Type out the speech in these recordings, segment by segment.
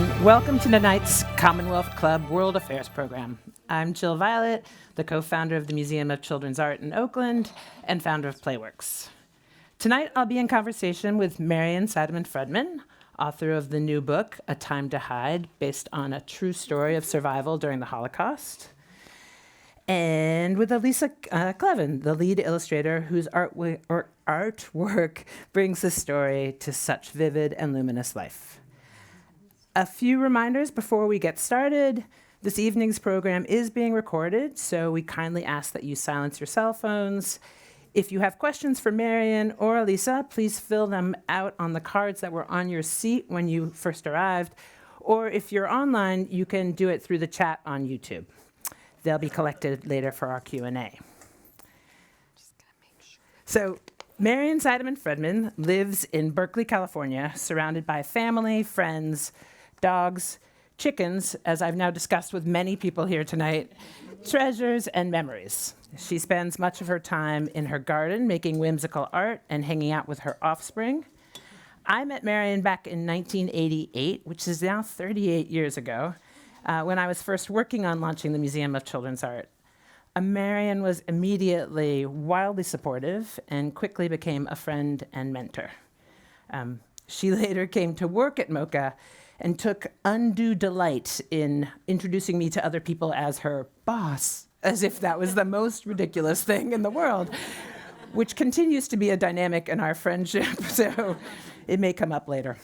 and welcome to tonight's Commonwealth Club World Affairs program. I'm Jill Violet, the co-founder of the Museum of Children's Art in Oakland and founder of Playworks. Tonight, I'll be in conversation with Marian Seidemann-Fredman, author of the new book, A Time to Hide, based on a true story of survival during the Holocaust, and with Elisa Clevin, the lead illustrator whose artwork brings the story to such vivid and luminous life. A few reminders before we get started. This evening's program is being recorded, so we kindly ask that you silence your cell phones. If you have questions for Marian or Elisa, please fill them out on the cards that were on your seat when you first arrived, or if you're online, you can do it through the chat on YouTube. They'll be collected later for our Q&A. So, Marian Seidemann-Fredman lives in Berkeley, California, surrounded by family, friends, dogs, chickens, as I've now discussed with many people here tonight, treasures, and memories. She spends much of her time in her garden making whimsical art and hanging out with her offspring. I met Marian back in 1988, which is now 38 years ago, when I was first working on launching the Museum of Children's Art. Marian was immediately wildly supportive and quickly became a friend and mentor. She later came to work at MoCA and took undue delight in introducing me to other people as her boss, as if that was the most ridiculous thing in the world, which continues to be a dynamic in our friendship, so it may come up later.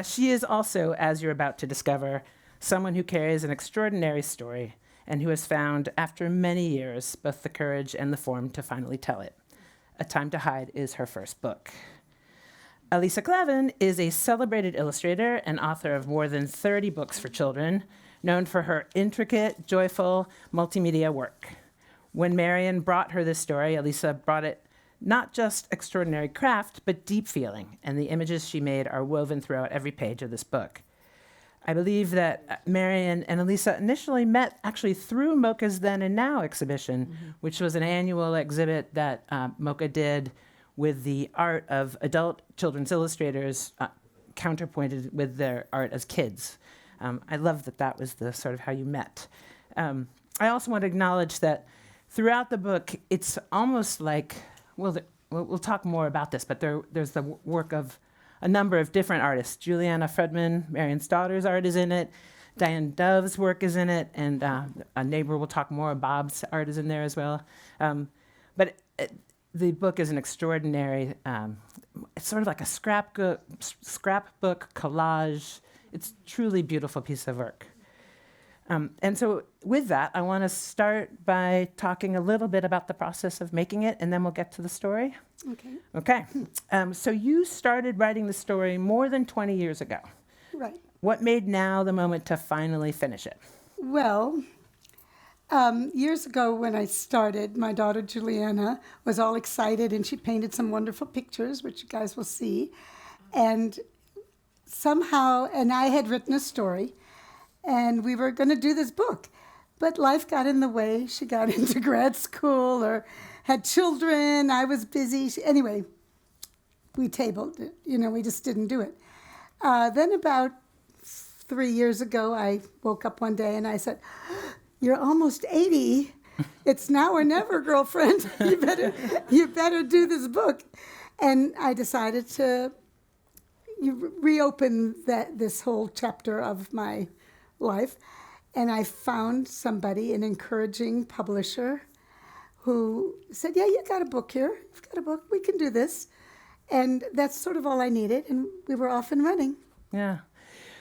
She is also, as you're about to discover, someone who carries an extraordinary story and who has found, after many years, both the courage and the form to finally tell it. A Time to Hide is her first book. Elisa Clevin is a celebrated illustrator and author of more than 30 books for children, known for her intricate, joyful, multimedia work. When Marian brought her this story, Elisa brought it not just extraordinary craft, but deep feeling, and the images she made are woven throughout every page of this book. I believe that Marian and Elisa initially met actually through MoCA's Then and Now exhibition, which was an annual exhibit that MoCA did with the art of adult children's illustrators counterpointed with their art as kids. I love that that was the sort of how you met. I also want to acknowledge that throughout the book, it's almost like, we'll talk more about this, but there's the work of a number of different artists. Juliana Fredman, Marian's daughter's art is in it. Diane Dove's work is in it, and a neighbor will talk more. Bob's art is in there as well. The book is an extraordinary, it's sort of like a scrapbook collage. It's a truly beautiful piece of work. And so with that, I want to start by talking a little bit about the process of making it, and then we'll get to the story. Okay. So you started writing the story more than 20 years ago. Right. What made now the moment to finally finish it? Well, years ago when I started, my daughter Juliana was all excited and she painted some wonderful pictures, which you guys will see. And I had written a story, and we were going to do this book. But life got in the way. She got into grad school or had children. I was busy. Anyway, we tabled it. We just didn't do it. Then about 3 years ago, I woke up one day and I said, "You're almost 80. It's now or never, girlfriend. You better do this book." And I decided to reopen this whole chapter of my life. And I found somebody, an encouraging publisher, who said, "Yeah, you got a book here. You've got a book. We can do this." And that's sort of all I needed. And we were off and running. Yeah.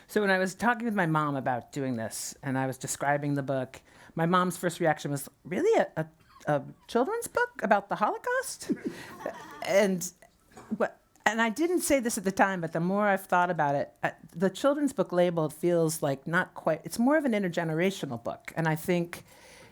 So when I was talking with my mom about doing this, and I was describing the book, my mom's first reaction was, "Really, a children's book about the Holocaust?" And I didn't say this at the time, but the more I've thought about it, the children's book label feels like not quite, it's more of an intergenerational book. And I think,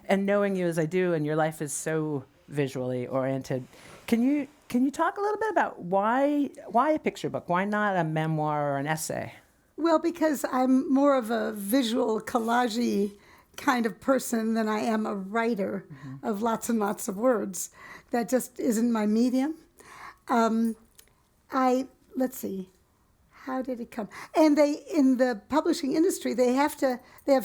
and knowing you as I do, and your life is so visually oriented, can you talk a little bit about why a picture book? Why not a memoir or an essay? Well, because I'm more of a visual collage-y kind of person than I am a writer of lots and lots of words. That just isn't my medium. Let's see. how did it come? And they, in the publishing industry, they have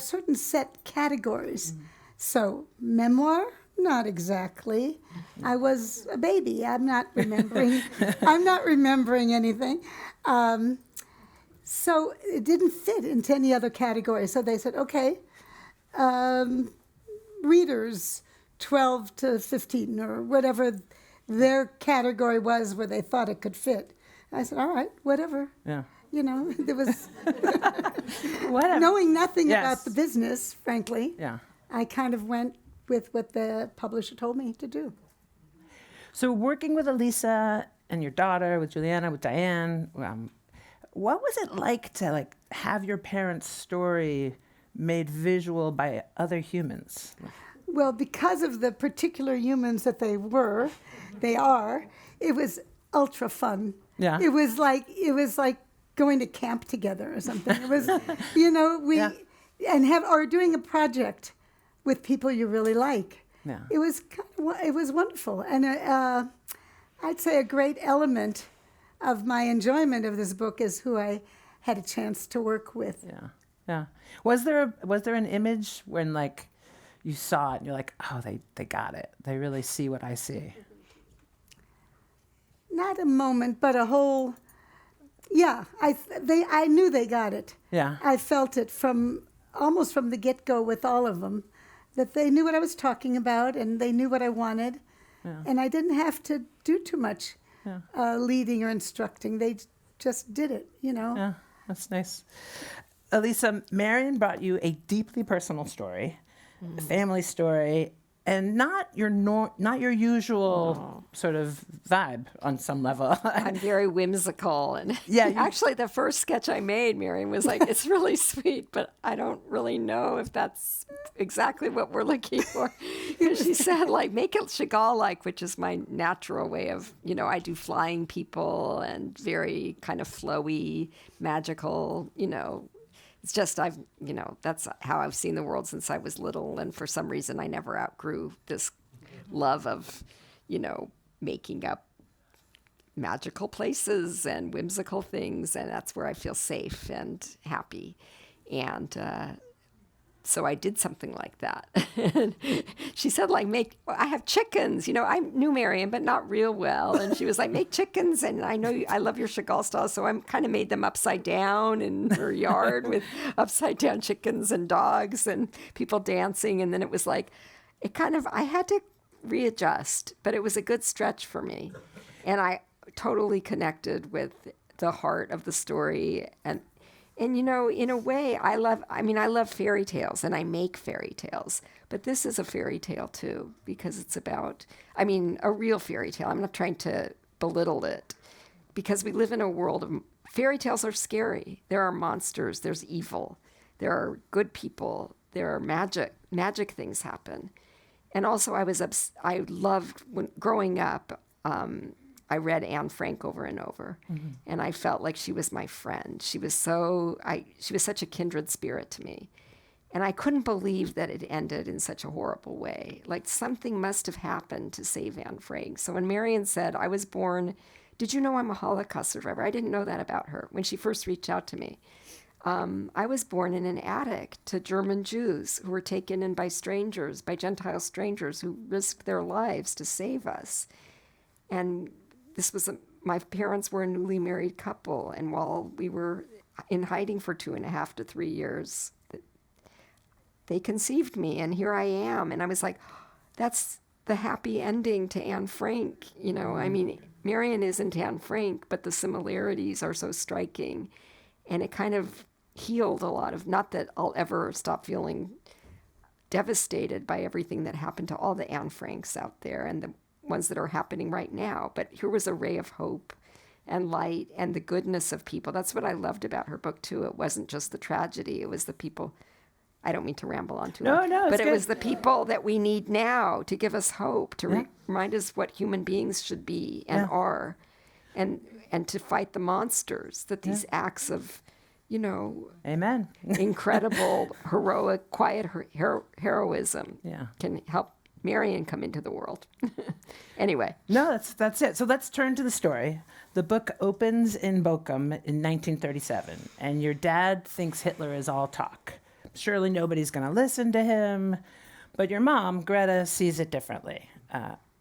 certain set categories. So memoir, not exactly. I was a baby. I'm not remembering. I'm not remembering anything. So it didn't fit into any other category. So they said, okay, readers 12 to 15 or whatever their category was where they thought it could fit. I said, all right, whatever. Yeah. You know, there was Whatever. knowing nothing Yes. about the business, frankly. Yeah. I kind of went with what the publisher told me to do. So working with Elisa and your daughter, with Juliana, with Diane, what was it like to have your parents' story made visual by other humans? Well, because of the particular humans that they are, it was ultra fun. Yeah. It was like going to camp together or something. It was, Yeah. or doing a project with people you really like. Yeah. It was wonderful, and I'd say a great element of my enjoyment of this book is who I had a chance to work with. Yeah. Yeah. Was there an image when you saw it and you're like, oh, they got it. They really see what I see. Not a moment, but a whole. Yeah, I knew they got it. Yeah. I felt it almost from the get-go with all of them, that they knew what I was talking about and they knew what I wanted, and I didn't have to do too much leading or instructing. They just did it, Yeah, that's nice. Elisa, Marion brought you a deeply personal story, a family story, and not your usual sort of vibe on some level. I'm very whimsical, and Yeah, actually, the first sketch I made, Marion was like, "It's really sweet, but I don't really know if that's exactly what we're looking for." And she said, make it Chagall-like, which is my natural way of, I do flying people and very kind of flowy, magical, It's just that's how I've seen the world since I was little, and for some reason I never outgrew this love of, making up magical places and whimsical things, and that's where I feel safe and happy. And so I did something like that. And she said, I have chickens. I knew Marion, but not real well. And she was like, make chickens. And I know I love your Chagall style. So I kind of made them upside down in her yard with upside down chickens and dogs and people dancing. And then it was I had to readjust, but it was a good stretch for me. And I totally connected with the heart of the story. And in a way, I love fairy tales, and I make fairy tales. But this is a fairy tale, too, because it's about, a real fairy tale. I'm not trying to belittle it, because we live in a world of, fairy tales are scary. There are monsters, there's evil, there are good people, there are magic things happen. And also I loved, when growing up, I read Anne Frank over and over, and I felt like she was my friend. She was such a kindred spirit to me. And I couldn't believe that it ended in such a horrible way. Something must have happened to save Anne Frank. So when Marion said, I was born, did you know I'm a Holocaust survivor? I didn't know that about her when she first reached out to me. I was born in an attic to German Jews who were taken in by strangers, by Gentile strangers who risked their lives to save us. And my parents were a newly married couple, and while we were in hiding for 2.5 to 3 years, they conceived me, and here I am. And I was like, that's the happy ending to Anne Frank. Marion isn't Anne Frank, but the similarities are so striking. And it kind of healed a lot of, not that I'll ever stop feeling devastated by everything that happened to all the Anne Franks out there and the ones that are happening right now. But here was a ray of hope and light and the goodness of people. That's what I loved about her book, too. It wasn't just the tragedy. It was the people. I don't mean to ramble on too long. No, but it's it good. was the people that we need now to give us hope, to remind us what human beings should be and are, and to fight the monsters, that these acts of, Amen. incredible, heroic, quiet heroism Yeah. can help Marion come into the world. Anyway. No, that's it. So let's turn to the story. The book opens in Bochum in 1937, and your dad thinks Hitler is all talk. Surely nobody's going to listen to him, but your mom, Greta, sees it differently.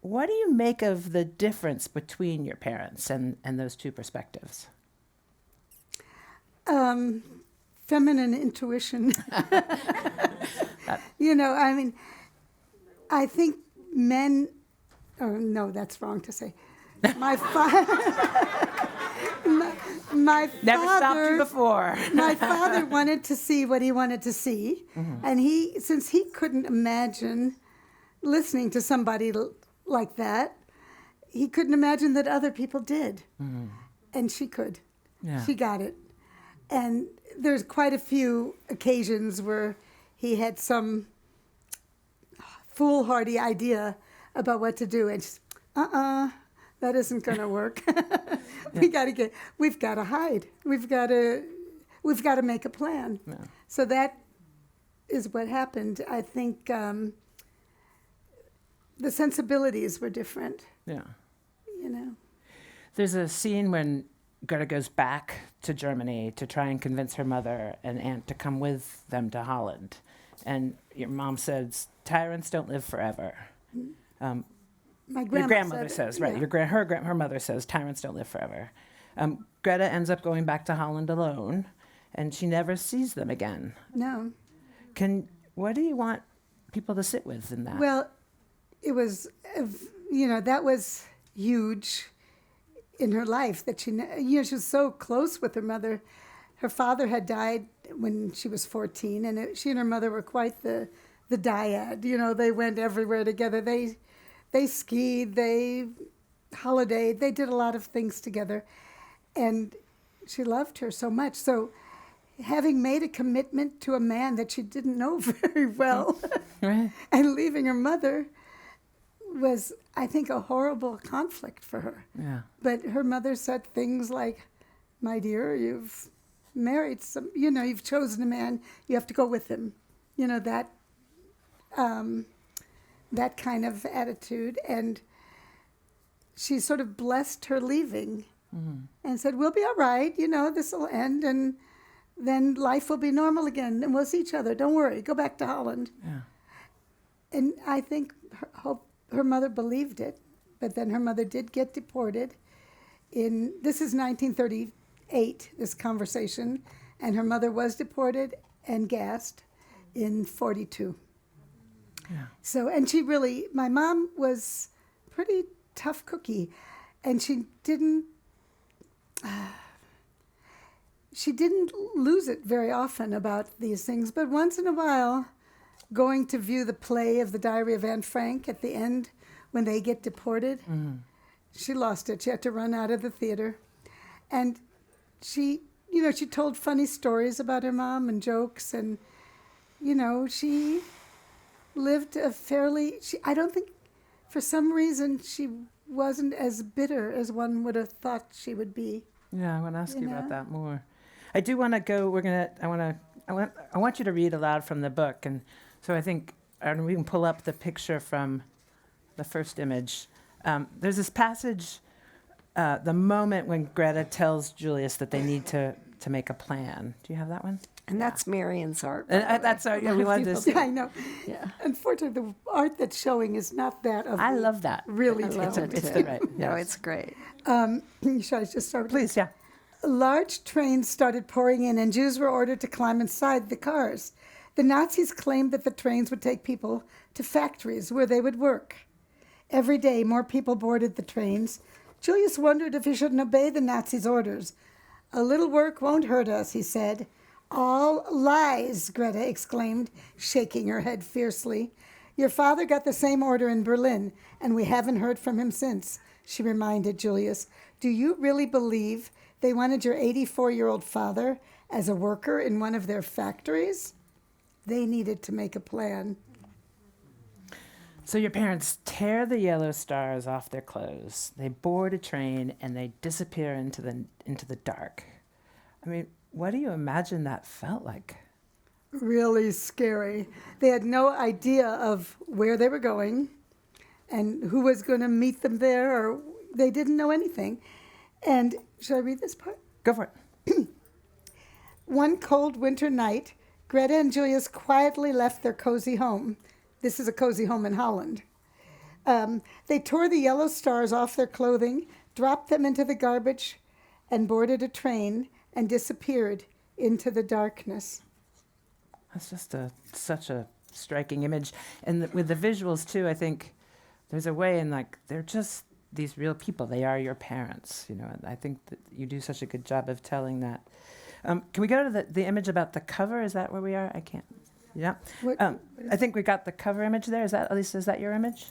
What do you make of the difference between your parents and those two perspectives? Feminine intuition. I mean, I think men. Oh no, that's wrong to say. My my Never stopped you father. before. My father wanted to see what he wanted to see, and since he couldn't imagine listening to somebody like that, he couldn't imagine that other people did, and she could. Yeah. She got it. And there's quite a few occasions where he had some foolhardy idea about what to do, and just, that isn't going to work. We've got to hide. We've got to make a plan. Yeah. So that is what happened. I think the sensibilities were different. Yeah. There's a scene when Greta goes back to Germany to try and convince her mother and aunt to come with them to Holland. And your mom says, tyrants don't live forever. My Your grandmother said, says, right, yeah. her mother says, tyrants don't live forever. Greta ends up going back to Holland alone, and she never sees them again. No. What do you want people to sit with in that? Well, it was, that was huge in her life that she was so close with her mother. Her father had died when she was 14, and she and her mother were quite the dyad. They went everywhere together. They skied, they holidayed, they did a lot of things together, and she loved her so much. So having made a commitment to a man that she didn't know very well, right. and leaving her mother was, I think, a horrible conflict for her. Yeah. But her mother said things like, my dear, you've married you've chosen a man, you have to go with him. That kind of attitude. And she sort of blessed her leaving and said, we'll be all right, this will end, and then life will be normal again, and we'll see each other. Don't worry, go back to Holland. Yeah. And I think her mother believed it, but then her mother did get deported. This is 1938, this conversation, and her mother was deported and gassed in 42. Yeah. So, and my mom was pretty tough cookie, and she didn't lose it very often about these things, but once in a while, going to view the play of the Diary of Anne Frank at the end when they get deported, she lost it. She had to run out of the theater. And she told funny stories about her mom and jokes, and, she lived I don't think, for some reason, she wasn't as bitter as one would have thought she would be. Yeah, I want to ask you about that more. I do want to go. I want you to read aloud from the book, and so I think we can pull up the picture from the first image. There's this passage, the moment when Greta tells Julius that they need to make a plan. Do you have that one? And that's Marion's art. That's our. Yeah, we wanted to. Yeah, I know. Yeah. Unfortunately, the art that's showing is not that of. I love that. Really, I love it It's too. the right. No, Yes. it's great. Should I just start? Please, yeah. Large trains started pouring in, and Jews were ordered to climb inside the cars. The Nazis claimed that the trains would take people to factories where they would work. Every day, more people boarded the trains. Julius wondered if he shouldn't obey the Nazis' orders. A little work won't hurt us, he said. All lies, Greta exclaimed, shaking her head fiercely. Your father got the same order in Berlin, and we haven't heard from him since, she reminded Julius. Do you really believe they wanted your 84-year-old father as a worker in one of their factories? They needed to make a plan. So your parents tear the yellow stars off their clothes. They board a train and they disappear into the dark. I mean, what do you imagine that felt like? really scary. They had no idea of where they were going and who was going to meet them there, or they didn't know anything. And should I read this part? Go for it. One cold winter night, Greta and Julius quietly left their cozy home. This is a cozy home in Holland. They tore the yellow stars off their clothing, dropped them into the garbage, and boarded a train and disappeared into the darkness. That's just such a striking image. And with the visuals, too, I think there's a way in, like, they're just these real people. They are your parents, you know, and I think that you do such a good job of telling that. Can we go to the image about the cover? Is that where we are? I can't. Yeah. What- I think we got the cover image there. Is that your image?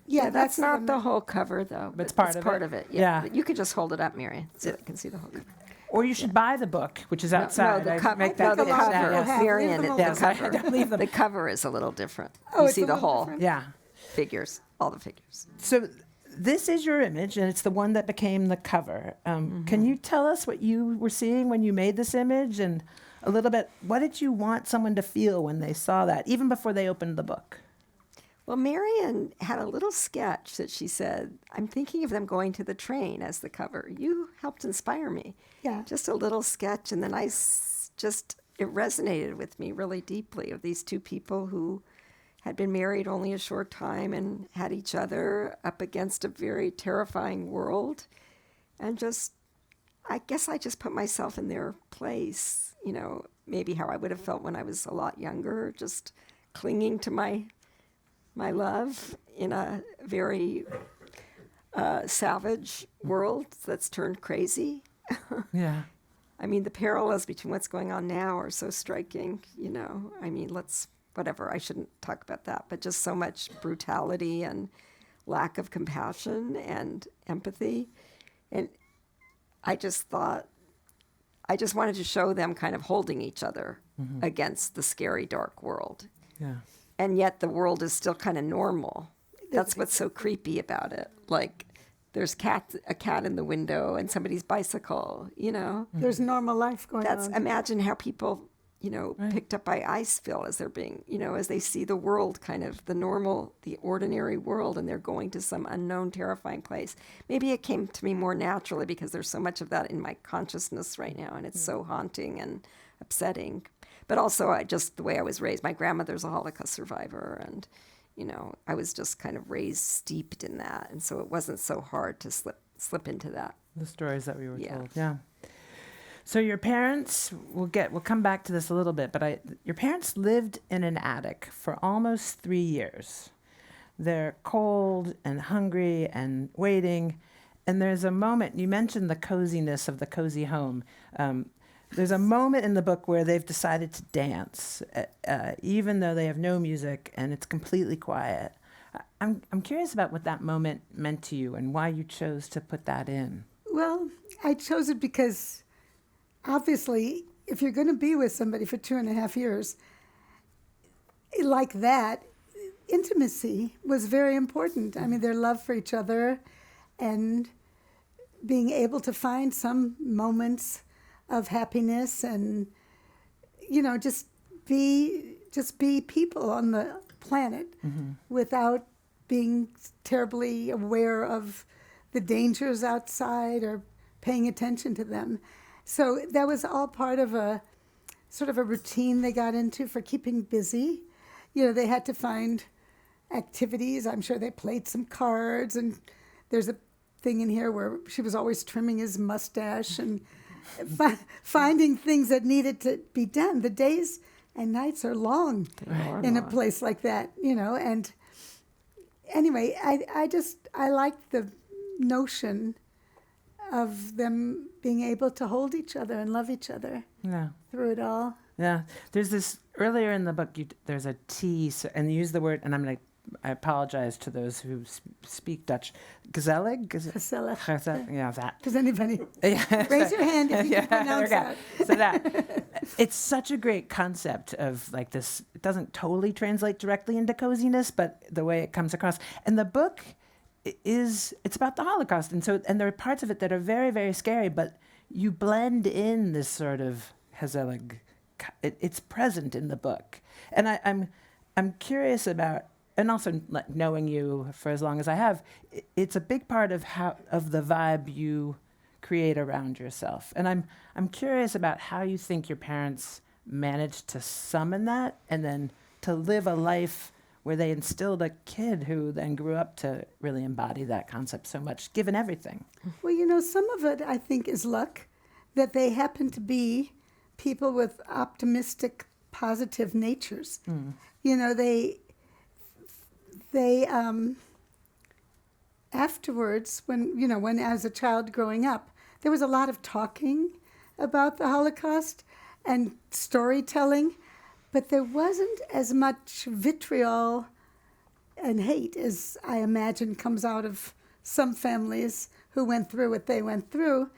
Yeah, That's the not one the that- whole cover, though. But it's but part of part it? of it. Yeah. You could just hold it up, Marion, so they can see the whole cover. Or you should buy the book, which is outside. No, I the cover. make No, that the a lot of cover. people have. Marion, Leave them the alone. cover. Don't leave them. The cover is a little different. Oh, You it's see a the little whole different? Yeah. figures, all the figures. So this is your image, and it's the one that became the cover. Can you tell us what you were seeing when you made this image, and a little bit, what did you want someone to feel when they saw that, even before they opened the book? Well, Marion had a little sketch that she said, I'm thinking of them going to the train as the cover. You helped inspire me. Yeah. Just a little sketch, and then it resonated with me really deeply of these two people who had been married only a short time and had each other up against a very terrifying world. And I guess I just put myself in their place, you know, maybe how I would have felt when I was a lot younger, just clinging to my love in a very savage world that's turned crazy. Yeah. I mean, the parallels between what's going on now are so striking, you know. I mean, whatever, I shouldn't talk about that, but just so much brutality and lack of compassion and empathy. And I just wanted to show them kind of holding each other against the scary, dark world. Yeah. And yet the world is still kind of normal. That's what's so creepy about it. Like, there's a cat in the window and somebody's bicycle, you know. There's normal life going on. Imagine how people, you know, Right. picked up by ice feel as they're being, you know, as they see the world, kind of the normal, the ordinary world, and they're going to some unknown, terrifying place. Maybe it came to me more naturally because there's so much of that in my consciousness right now, and it's so haunting and upsetting. But also, the way I was raised, my grandmother's a Holocaust survivor, and, you know, I was just kind of raised steeped in that, and so it wasn't so hard to slip into that. The stories that we were Yeah. told. Yeah. So your parents, we'll come back to this a little bit, but your parents lived in an attic for almost 3 years. They're cold and hungry and waiting. And there's a moment, you mentioned the coziness of the cozy home. There's a moment in the book where they've decided to dance, even though they have no music and it's completely quiet. I'm curious about what that moment meant to you and why you chose to put that in. Well, I chose it because obviously, if you're going to be with somebody for 2.5 years, like that, intimacy was very important. I mean, their love for each other and being able to find some moments of happiness and, you know, just be people on the planet without being terribly aware of the dangers outside or paying attention to them. So that was all part of a sort of a routine they got into for keeping busy. You know, they had to find activities. I'm sure they played some cards, and there's a thing in here where she was always trimming his mustache and finding things that needed to be done. The days and nights are long in a place like that, you know. And anyway, I liked the notion of them being able to hold each other and love each other Yeah. through it all. Yeah. There's this earlier in the book, there's a T, and you use the word, and I apologize to those who speak Dutch. Gezellig? Gezellig. Yeah, that. Does anybody Yeah. raise your hand if you can pronounce okay. that? So that it's such a great concept of like this. It doesn't totally translate directly into coziness, but the way it comes across. And the book it's about the Holocaust, and there are parts of it that are very, very scary, but you blend in this sort of gezellig it's present in the book. And I'm curious about, and also knowing you for as long as I have, it's a big part of the vibe you create around yourself. And I'm curious about how you think your parents managed to summon that and then to live a life where they instilled a kid who then grew up to really embody that concept so much, given everything. Well, some of it I think is luck, that they happen to be people with optimistic, positive natures. They afterwards, when as a child growing up, there was a lot of talking about the Holocaust and storytelling, but there wasn't as much vitriol and hate as I imagine comes out of some families who went through what they went through.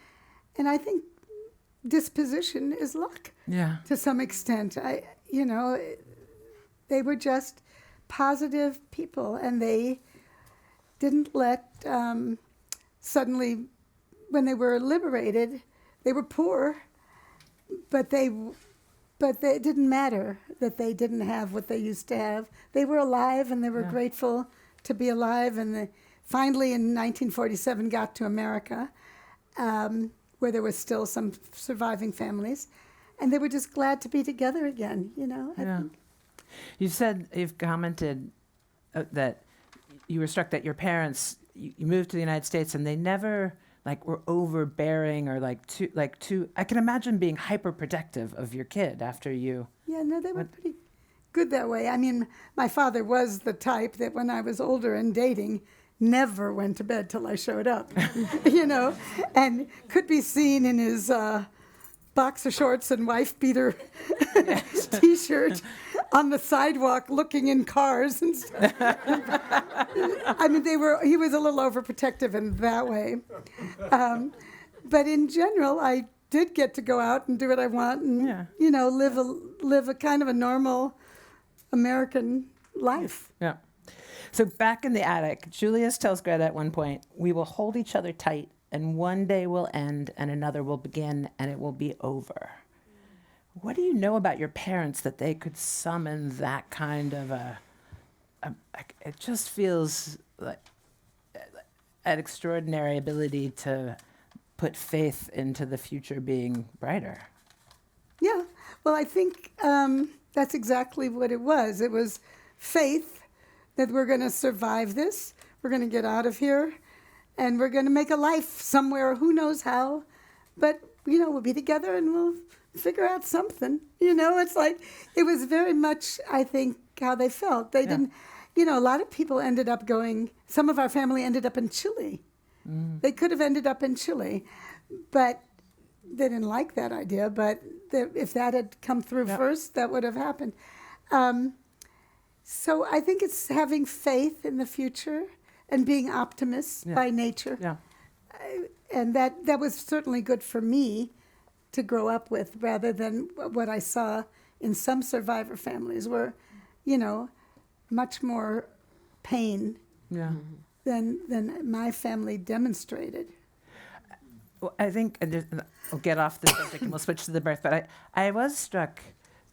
And I think disposition is luck to some extent. They were just positive people, and they didn't let suddenly, when they were liberated, they were poor, but it didn't matter that they didn't have what they used to have. They were alive, and they were grateful to be alive. And they finally, in 1947, got to America, where there was still some surviving families, and they were just glad to be together again. I think. You've commented that you were struck that your parents, you moved to the United States, and they never were overbearing or too. I can imagine being hyperprotective of your kid after you. Yeah, no, they were pretty good that way. I mean, my father was the type that when I was older and dating, never went to bed till I showed up, and could be seen in his boxer shorts and wife beater T-shirt on the sidewalk looking in cars and stuff. I mean, he was a little overprotective in that way. But in general, I did get to go out and do what I want and, live a kind of a normal American life. Yeah. So back in the attic, Julius tells Greta at one point, "We will hold each other tight, and one day will end, and another will begin, and it will be over." What do you know about your parents that they could summon that kind of it just feels like an extraordinary ability to put faith into the future being brighter. Yeah, well, I think that's exactly what it was. It was faith that we're going to survive this, we're going to get out of here, and we're going to make a life somewhere, who knows how, but, we'll be together and we'll figure out something. It's like, it was very much, I think, how they felt. They didn't, a lot of people ended up some of our family ended up in Chile. They could have ended up in Chile, but they didn't like that idea. But if that had come through first, that would have happened. So I think it's having faith in the future and being optimists by nature. Yeah. And that was certainly good for me to grow up with, rather than what I saw in some survivor families where, much more pain than my family demonstrated. Well, I think, we'll get off the subject and we'll switch to the birth, but I was struck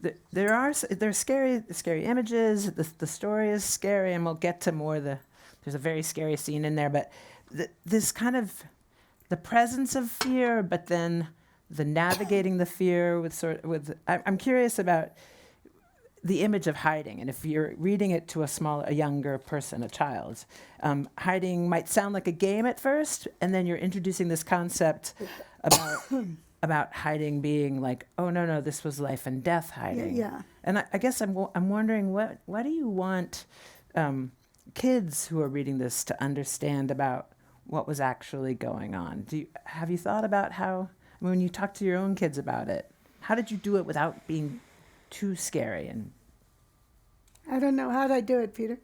that there's scary images, the story is scary, and we'll get to more there's a very scary scene in there, but this kind of, the presence of fear, but then the navigating the fear I'm curious about the image of hiding, and if you're reading it to a younger person, a child, hiding might sound like a game at first, and then you're introducing this concept about hiding being like, oh no, this was life and death hiding. Yeah. And I guess I'm wondering what do you want kids who are reading this to understand about what was actually going on? Have you thought about how? When you talk to your own kids about it, how did you do it without being too scary? And I don't know. How did I do it, Peter?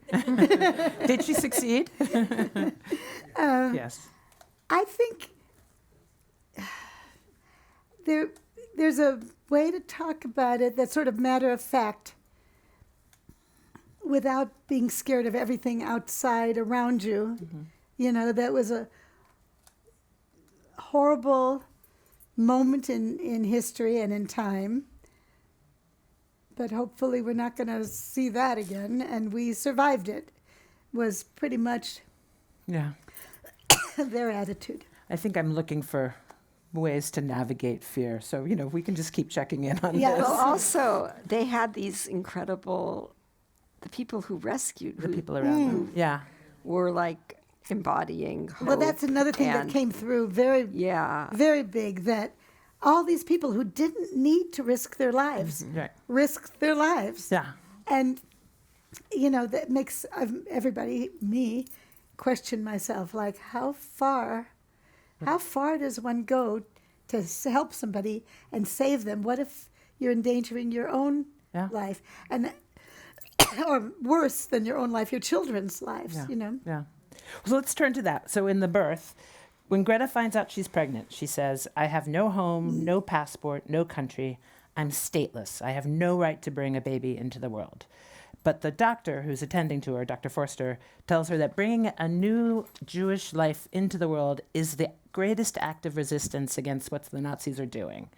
did she succeed? Yes. I think there's a way to talk about it that's sort of matter of fact without being scared of everything outside around you. Mm-hmm. That was a horrible moment in history and in time, but hopefully we're not going to see that again. And we survived it, was pretty much Yeah. their attitude. I think I'm looking for ways to navigate fear. So, we can just keep checking in on Yeah, this. Well, also, they had these incredible, the people who rescued, The who people around them. Yeah. were like embodying hope. Well, that's another thing that and- came through very, Yeah. very big, that all these people who didn't need to risk their lives, Right. risked their lives. Yeah. And, that makes everybody, me, question myself, like, how far does one go to help somebody and save them? What if you're endangering your own Yeah. life? And, or worse than your own life, your children's lives, Yeah. Yeah. So let's turn to that. So in the birth, when Greta finds out she's pregnant, she says, I have no home, no passport, no country. I'm stateless. I have no right to bring a baby into the world. But the doctor who's attending to her, Dr. Forster, tells her that bringing a new Jewish life into the world is the greatest act of resistance against what the Nazis are doing.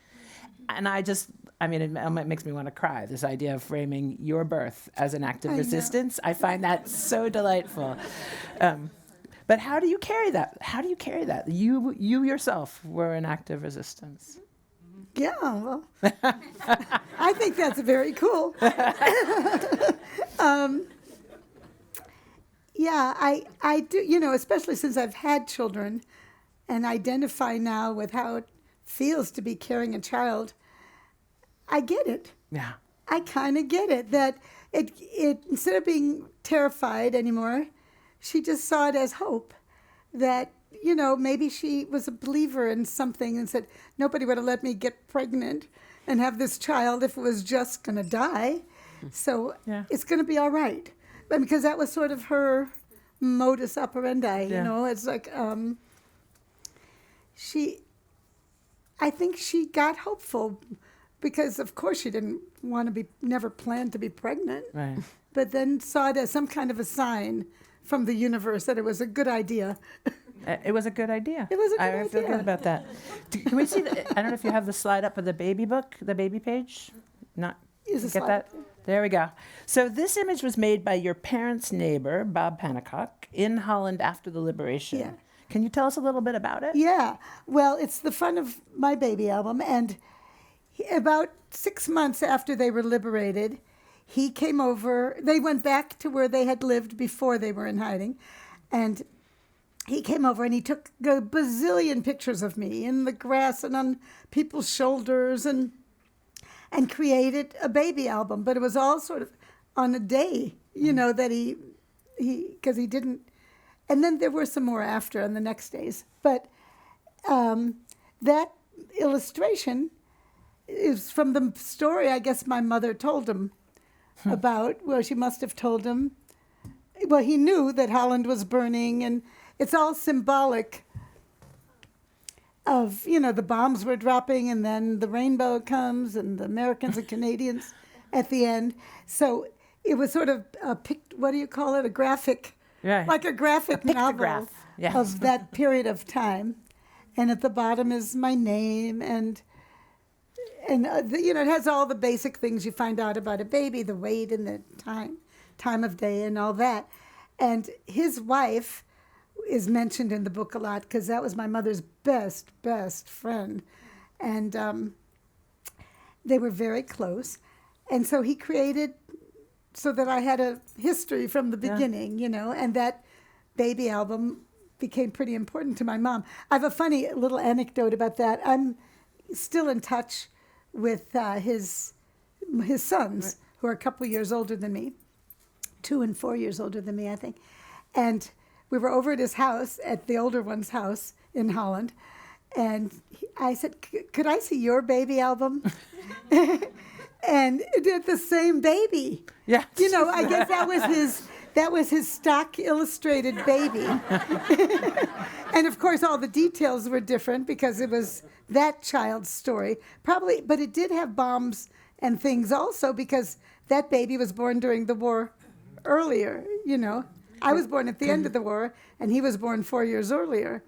And it makes me want to cry, this idea of framing your birth as an act of I know. resistance. I find that so delightful. But how do you carry that? How do you carry that? You yourself were an act of resistance. Yeah, well, I think that's very cool. Yeah, I do, especially since I've had children and identify now with how it feels to be carrying a child, I get it. Yeah. I kind of get it, that it instead of being terrified anymore, she just saw it as hope, that maybe she was a believer in something and said, nobody would have let me get pregnant and have this child if it was just going to die. So Yeah. it's going to be all right. But because that was sort of her modus operandi, Yeah. it's like I think she got hopeful because, of course, she didn't never planned to be pregnant, Right. but then saw it as some kind of a sign from the universe that it was a good idea. It was a good idea. It was a good I feel idea. good about that. Can we see? I don't know if you have the slide up of the baby book, the baby page. Not Is the get slide that. up there? There we go. So this image was made by your parents' neighbor, Bob Panicock, in Holland after the liberation. Yeah. Can you tell us a little bit about it? Yeah, well, it's the front of my baby album, and about 6 months after they were liberated, he came over. They went back to where they had lived before they were in hiding, and he came over and he took a bazillion pictures of me in the grass and on people's shoulders and created a baby album. But it was all sort of on a day, that he because he didn't. And then there were some more after on the next days. But that illustration is from the story I guess my mother told him about. Well, she must have told him. Well, he knew that Holland was burning, and it's all symbolic of, the bombs were dropping, and then the rainbow comes, and the Americans and Canadians at the end. So it was sort of what do you call it? A graphic. Yeah. Like a graphic novel pictograph. Yeah. of that period of time. And at the bottom is my name, and it has all the basic things you find out about a baby, the weight and the time of day and all that. And his wife is mentioned in the book a lot because that was my mother's best friend. And they were very close. And so he created so that I had a history from the beginning, and that baby album became pretty important to my mom. I have a funny little anecdote about that. I'm still in touch with his sons, who are a couple of years older than me, 2 and 4 years older than me, I think. And we were over at his house, at the older one's house in Holland, and I said, could I see your baby album? And it did the same baby. Yeah. I guess that was his stock illustrated baby. And of course all the details were different because it was that child's story. Probably, but it did have bombs and things also because that baby was born during the war earlier, I was born at the end of the war and he was born 4 years earlier.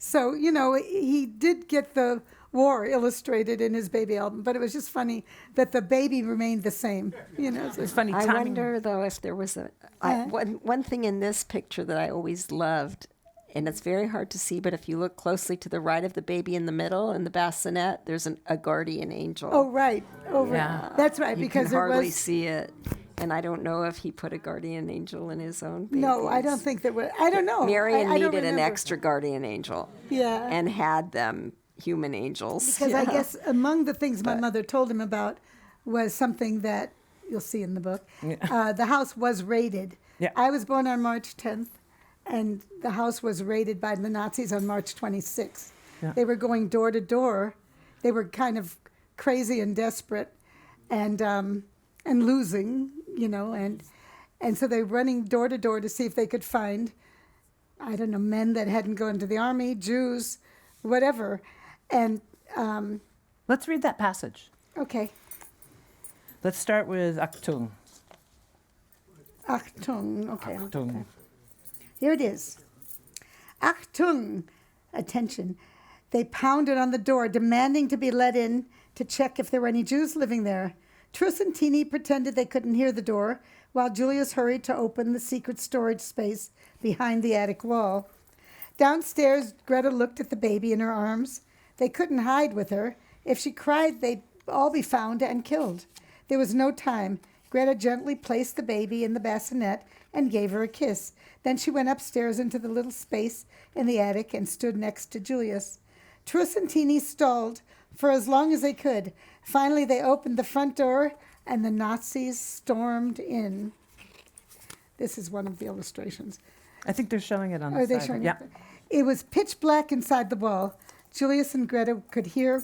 So, he did get the war illustrated in his baby album. But it was just funny that the baby remained the same. It's funny I timing. wonder though if there was one thing in this picture that I always loved, and it's very hard to see, but if you look closely to the right of the baby in the middle in the bassinet, there's a guardian angel. Oh, right. Oh, right. Yeah. That's right, You because can there hardly was... see it. And I don't know if he put a guardian angel in his own babies. No, I don't think there was... I don't know. Marion I don't needed an remember. extra guardian angel. Yeah. And had them human angels. Because I Yeah. guess among the things my mother told him about was something that you'll see in the book. The house was raided. Yeah. I was born on March 10th, and the house was raided by the Nazis on March 26th. Yeah. They were going door to door. They were kind of crazy and desperate, and losing, and so they were running door to door to see if they could find, I don't know, men that hadn't gone to the army, Jews, whatever. And Let's read that passage. okay, Let's start with Achtung. Achtung. Okay, Achtung. here it is. Achtung, attention. They pounded on the door, demanding to be let in to check if there were any Jews living there. Truss and Teeny pretended they couldn't hear the door, while Julius hurried to open the secret storage space behind the attic wall. Downstairs, Greta looked at the baby in her arms. They couldn't hide with her. If she cried, they'd all be found and killed. There was no time. Greta gently placed the baby in the bassinet and gave her a kiss. Then she went upstairs into the little space in the attic and stood next to Julius. Truss and Teeny stalled for as long as they could. Finally, they opened the front door, and the Nazis stormed in. This is one of the illustrations. I think they're showing it on the Are they side. showing Yeah. it? It was pitch black inside the wall. Julius and Greta could hear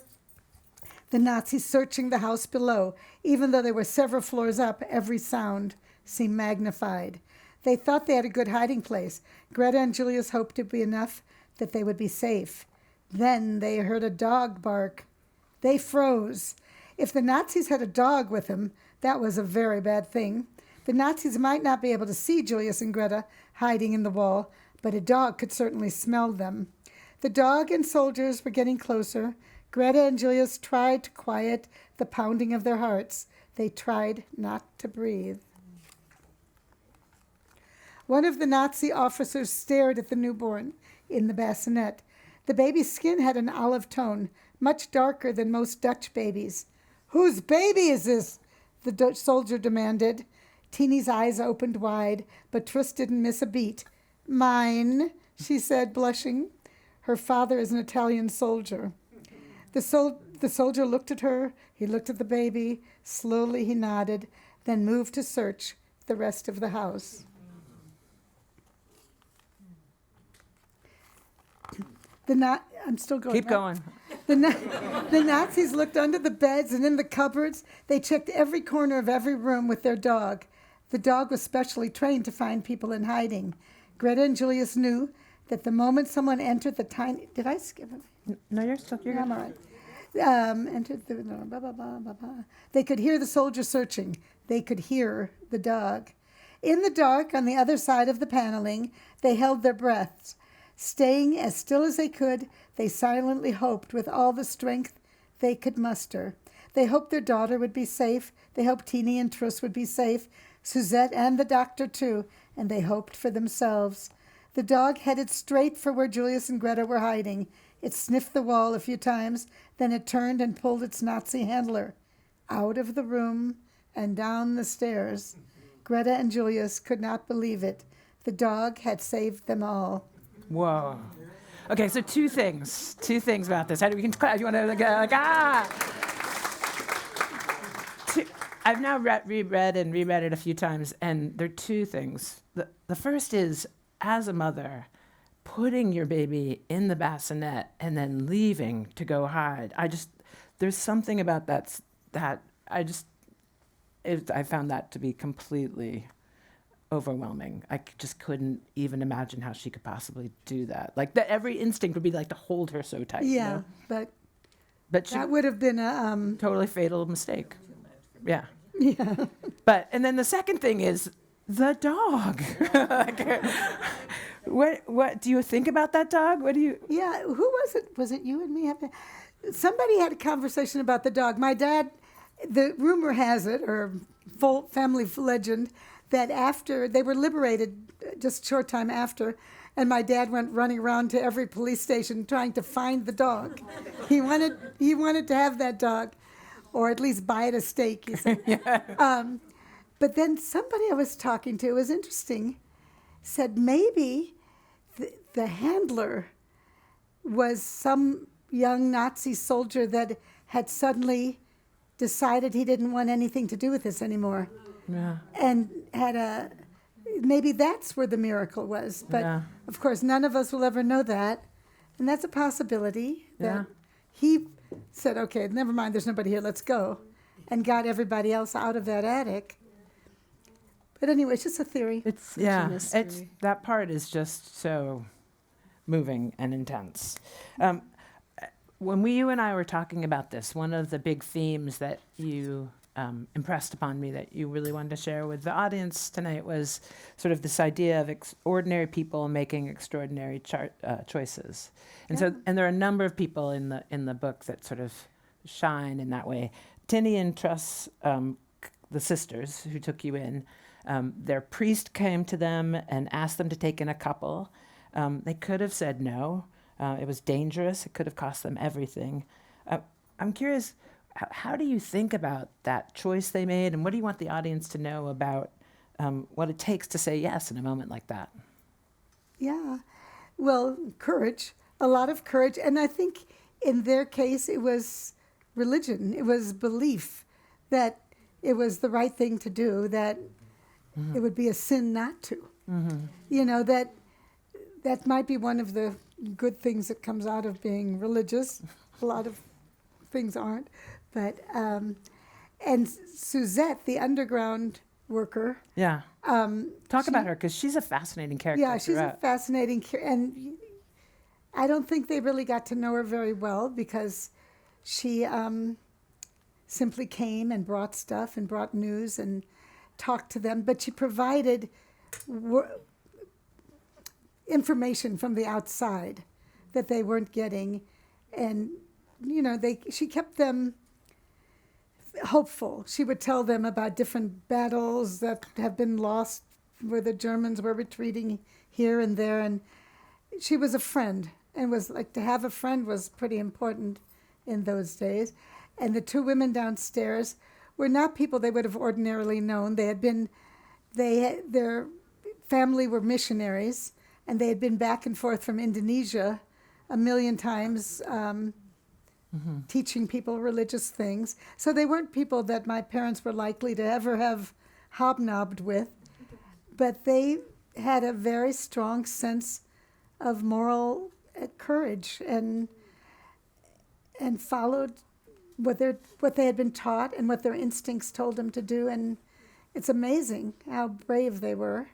the Nazis searching the house below. Even though they were several floors up, every sound seemed magnified. They thought they had a good hiding place. Greta and Julius hoped it would be enough that they would be safe. Then they heard a dog bark. They froze. If the Nazis had a dog with them, that was a very bad thing. The Nazis might not be able to see Julius and Greta hiding in the wall, but a dog could certainly smell them. The dog and soldiers were getting closer. Greta and Julius tried to quiet the pounding of their hearts. They tried not to breathe. One of the Nazi officers stared at the newborn in the bassinet. The baby's skin had an olive tone, much darker than most Dutch babies. "Whose baby is this?" the Dutch soldier demanded. Teeny's eyes opened wide, but Truss didn't miss a beat. "Mine," she said, blushing. Her father is an Italian soldier. The soldier looked at her. He looked at the baby. Slowly he nodded, then moved to search the rest of the house. I'm still going. Keep right? going. The Nazis looked under the beds and in the cupboards. They checked every corner of every room with their dog. The dog was specially trained to find people in hiding. Greta and Julius knew that the moment someone entered the tiny... Did I skip it? No, you're still. You're I'm good. all right. Entered the... Blah, blah, blah, blah, blah. They could hear the soldier searching. They could hear the dog. In the dark, on the other side of the paneling, they held their breaths. Staying as still as they could, they silently hoped with all the strength they could muster. They hoped their daughter would be safe. They hoped Teeny and Truss would be safe, Suzette and the doctor too, and they hoped for themselves. The dog headed straight for where Julius and Greta were hiding. It sniffed the wall a few times, then it turned and pulled its Nazi handler out of the room and down the stairs. Greta and Julius could not believe it. The dog had saved them all. Whoa. Okay, so two things about this. How do we can clap? You want to like ah? I've now reread it a few times, and there are two things. The first is, as a mother, putting your baby in the bassinet and then leaving to go hide. There's something about that I found that to be completely overwhelming. I just couldn't even imagine how she could possibly do that. Like every instinct would be like to hold her so tight. Yeah, You know? but She that would have been a... totally fatal mistake. Yeah. Yeah. And then the second thing is the dog. What do you think about that dog? What do you? Yeah, who was it? Was it you and me? somebody had a conversation about the dog. My dad, the rumor has it, or full family legend, that after they were liberated, just a short time after, and my dad went running around to every police station trying to find the dog. He wanted to have that dog, or at least buy it a steak. He said. But then somebody I was talking to, it was interesting, said maybe the handler was some young Nazi soldier that had suddenly decided he didn't want anything to do with this anymore. Yeah. And maybe that's where the miracle was. But Yeah. of course, none of us will ever know that. And that's a possibility that Yeah. he said, okay, never mind, there's nobody here, let's go. And got everybody else out of that attic. But anyway, it's just a theory. It's a it's mystery. that part is just so moving and intense. When you and I were talking about this, one of the big themes that you impressed upon me that you really wanted to share with the audience tonight was sort of this idea of ordinary people making extraordinary choices. And and there are a number of people in the book that sort of shine in that way. Tinny and Truss, the sisters who took you in, their priest came to them and asked them to take in a couple. They could have said no. It was dangerous. It could have cost them everything. I'm curious, how do you think about that choice they made, and what do you want the audience to know about what it takes to say yes in a moment like that? Yeah. Well, courage, a lot of courage. And I think in their case, it was religion, it was belief that it was the right thing to do, that it would be a sin not to. You know, that might be one of the good things that comes out of being religious. A lot of things aren't. But, and Suzette, the underground worker. Yeah. Talk about her, because she's a fascinating character. Yeah, she's a throughout. fascinating, and I don't think they really got to know her very well because she simply came and brought stuff and brought news and talked to them, but she provided information from the outside that they weren't getting, and you know, she kept them hopeful. She would tell them about different battles that have been lost where the Germans were retreating here and there, and she was a friend, and was like, to have a friend was pretty important in those days. And the two women downstairs were not people they would have ordinarily known. Their family were missionaries, and they had been back and forth from Indonesia a million times, teaching people religious things. So they weren't people that my parents were likely to ever have hobnobbed with, but they had a very strong sense of moral courage and followed what they had been taught and what their instincts told them to do. And it's amazing how brave they were.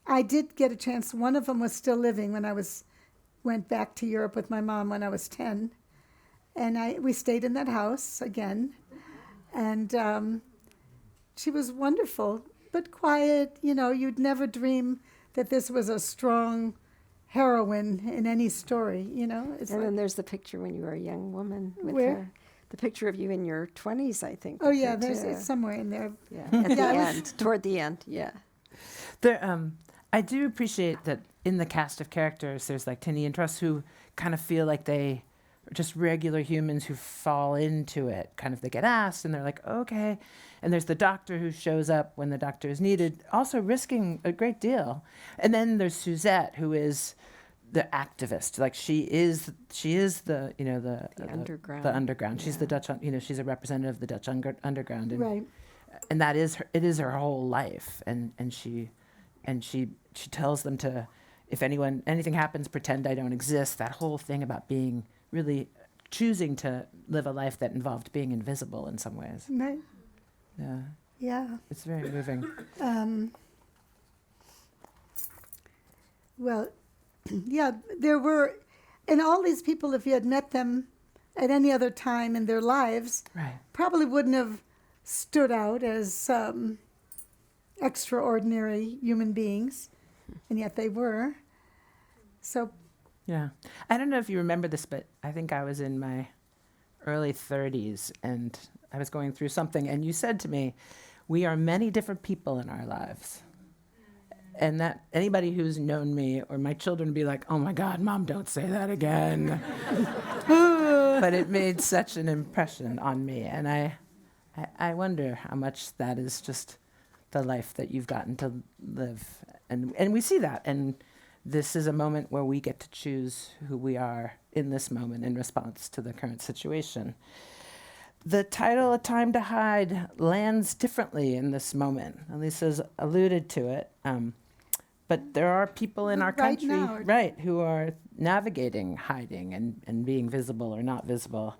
I did get a chance. One of them was still living when I went back to Europe with my mom when I was 10. And we stayed in that house again. And she was wonderful, but quiet. You know, you'd never dream that this was a strong heroine in any story, you know. And then there's the picture when you were a young woman with Where? her. The picture of you in your 20s, I think. Oh, yeah, picture, it's somewhere in there. yeah, at the Yeah, it was- end, toward the end, yeah. There, I do appreciate that in the cast of characters, there's like Tinny and Truss who kind of feel like they are just regular humans who fall into it. Kind of they get asked and they're like, okay. And there's the doctor who shows up when the doctor is needed, also risking a great deal. And then there's Suzette, who is the activist. Like she is the, you know, the underground. The underground. She's Yeah. the Dutch, you know, she's a representative of the Dutch underground. And, Right. and that is it is her whole life. And she tells them to, if anything happens, pretend I don't exist. That whole thing about being really choosing to live a life that involved being invisible in some ways. Right. Yeah, Yeah. it's very moving. Well, yeah, there were, and all these people, if you had met them at any other time in their lives, Right. probably wouldn't have stood out as extraordinary human beings, and yet they were. So, Yeah. I don't know if you remember this, but I think I was in my early 30s, and I was going through something, and you said to me, we are many different people in our lives. And that anybody who's known me or my children would be like, oh my God, Mom, don't say that again. But it made such an impression on me. And I wonder how much that is just the life that you've gotten to live. And we see that. And this is a moment where we get to choose who we are in this moment in response to the current situation. The title, A Time to Hide, lands differently in this moment. Elisa's alluded to it. But there are people in our Right country, now. right, who are navigating hiding and being visible or not visible.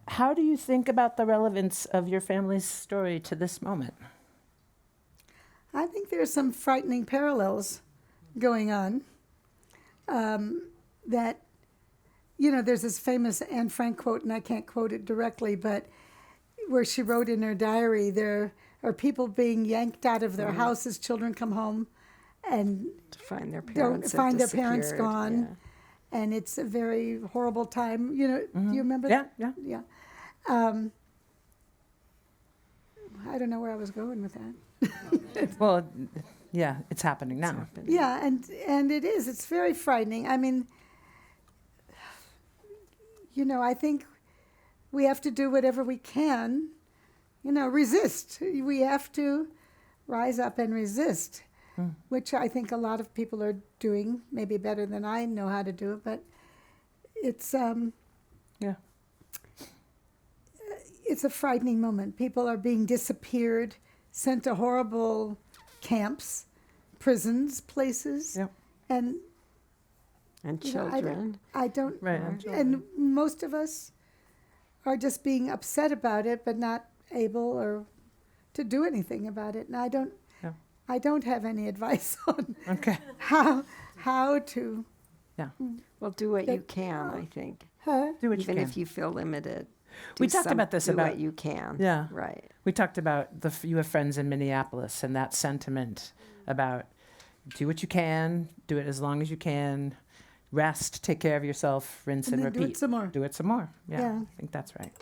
How do you think about the relevance of your family's story to this moment? I think there are some frightening parallels going on. That, there's this famous Anne Frank quote, and I can't quote it directly, but where she wrote in her diary, there are people being yanked out of their houses, children come home and To find their don't parents. have find their parents disappeared, gone. And it's a very horrible time. Do you remember Yeah, that? yeah. Yeah. I don't know where I was going with that. Well, yeah, it's happening now. Happening. Yeah, and it is. It's very frightening. I mean, I think we have to do whatever we can, resist. We have to rise up and resist, which I think a lot of people are doing, maybe better than I know how to do it, but it's Yeah. it's a frightening moment. People are being disappeared, sent to horrible camps, prisons, places, Yep. and And you know, children. I don't, Right. and most of us are just being upset about it, but not able or to do anything about it. And Yeah. I don't have any advice on Okay. how to. Yeah. Well, do what you That- can, I think. Huh? Do what Even you can. if you feel limited. We do talked about this do about- what you can. Yeah. Right. We talked about you have friends in Minneapolis and that sentiment about do what you can, do it as long as you can, rest, take care of yourself, rinse and And then repeat. do it some more. Do it some more. Yeah, Yeah. I think that's right.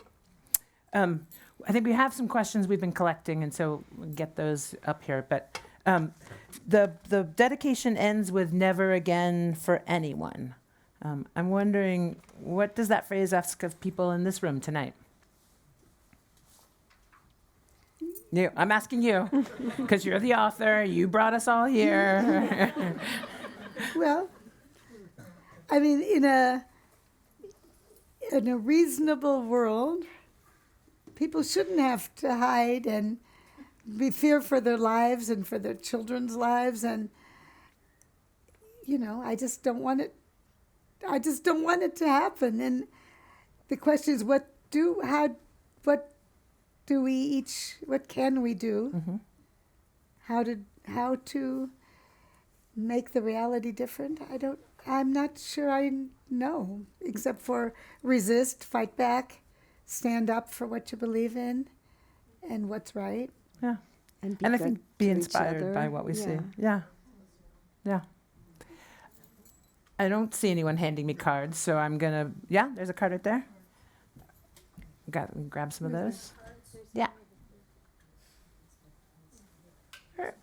I think we have some questions we've been collecting, and so we'll get those up here. But the dedication ends with "never again for anyone." I'm wondering, what does that phrase ask of people in this room tonight? You, I'm asking you, because you're the author. You brought us all here. Well, I mean, in a reasonable world, people shouldn't have to hide and be fear for their lives and for their children's lives, and I just don't want it. I just don't want it to happen. And the question is, what can we do? Mm-hmm. How to make the reality different? I'm not sure I know, except for resist, fight back, stand up for what you believe in and what's right. Yeah. And, And I good think be to each inspired other. by what we see. Yeah. Yeah. Yeah. I don't see anyone handing me cards, so I'm gonna. Yeah, there's a card right there. Grab some of those. Yeah. Sure.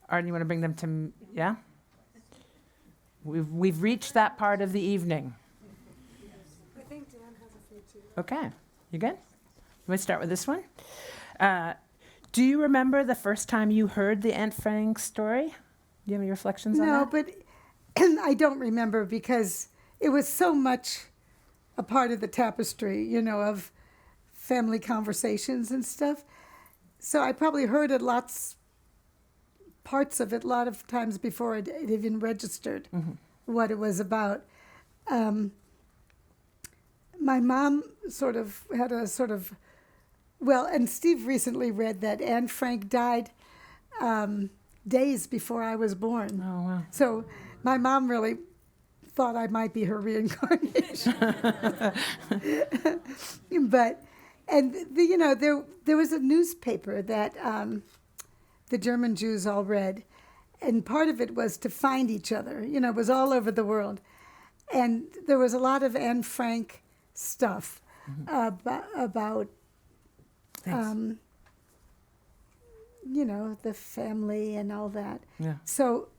Arden, you want to bring them to? Yeah. We've reached that part of the evening. I think Dan has a few too. Okay, you good? You want to start with this one? Do you remember the first time you heard the Anne Frank story? Do you have any reflections on No, that? but I don't remember because it was so much a part of the tapestry, of family conversations and stuff. So I probably heard it parts of it a lot of times before it even registered what it was about. My mom sort of had and Steve recently read that Anne Frank died days before I was born. Oh, wow. So my mom really thought I might be her reincarnation. There was a newspaper that the German Jews all read, and part of it was to find each other. It was all over the world. And there was a lot of Anne Frank stuff about Thanks. the family and all that. Yeah. So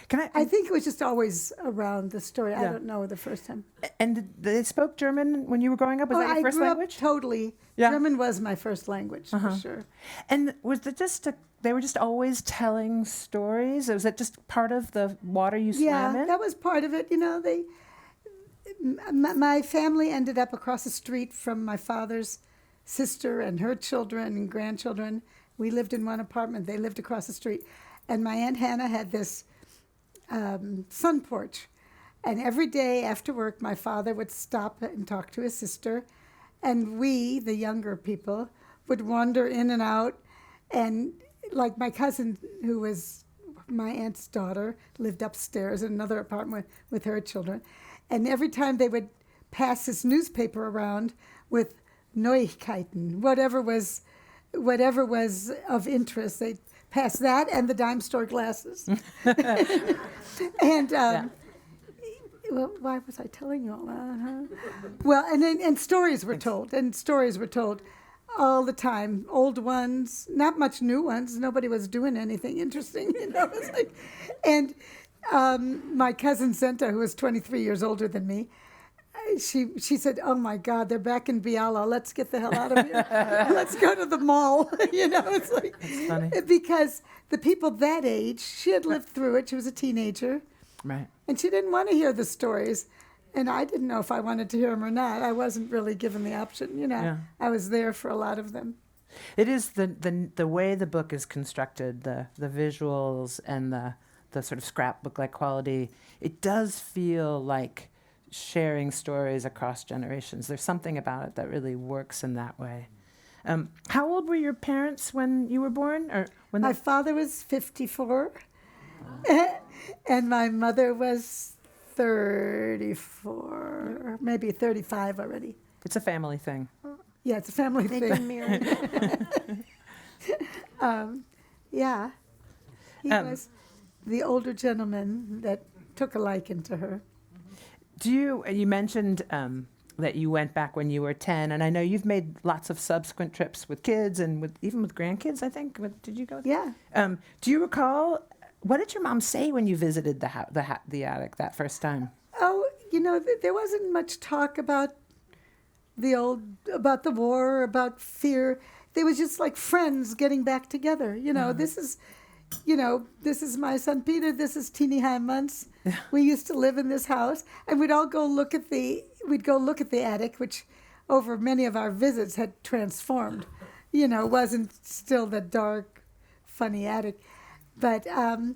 Can I think it was just always around the story. I Yeah. don't know the first time. And they spoke German when you were growing up? Was that I your first grew language? up totally. Yeah. German was my first language for sure. And was it just they were just always telling stories? Was it just part of the water you swam Yeah, in? that was part of it. My family ended up across the street from my father's sister and her children and grandchildren. We lived in one apartment. They lived across the street. And my Aunt Hannah had this sun porch. And every day after work, my father would stop and talk to his sister. And we, the younger people, would wander in and out. And like my cousin, who was my aunt's daughter, lived upstairs in another apartment with her children. And every time they would pass this newspaper around with Neuigkeiten, whatever was of interest, they'd pass that and the dime store glasses. And well, why was I telling you all that? Huh? Well, and stories were told, all the time. Old ones, not much new ones. Nobody was doing anything interesting, It's like, and my cousin Zenta, who was 23 years older than me, she said, "Oh my God, they're back in Biala. Let's get the hell out of here. Let's go to the mall." It's like That's funny. because the people that age, she had lived through it. She was a teenager. Right. And she didn't want to hear the stories. And I didn't know if I wanted to hear them or not. I wasn't really given the option, Yeah. I was there for a lot of them. It is the way the book is constructed, the visuals and the sort of scrapbook-like quality. It does feel like sharing stories across generations. There's something about it that really works in that way. How old were your parents when you were born, or when? My father was 54, and my mother was 34, maybe 35 already. It's a family thing. Yeah, it's a family Thank you, thing. Mary. Yeah. He was the older gentleman that took a liking to her. You mentioned that you went back when you were 10, and I know you've made lots of subsequent trips with kids and even with grandkids, I think. Did you go? Yeah. Do you recall, what did your mom say when you visited the attic that first time? Oh, there wasn't much talk about about the war, about fear. They was just like friends getting back together. This is my son Peter. This is Teeny High Months. We used to live in this house, and we'd go look at the attic, which over many of our visits had transformed. Wasn't still the dark, funny attic, but no,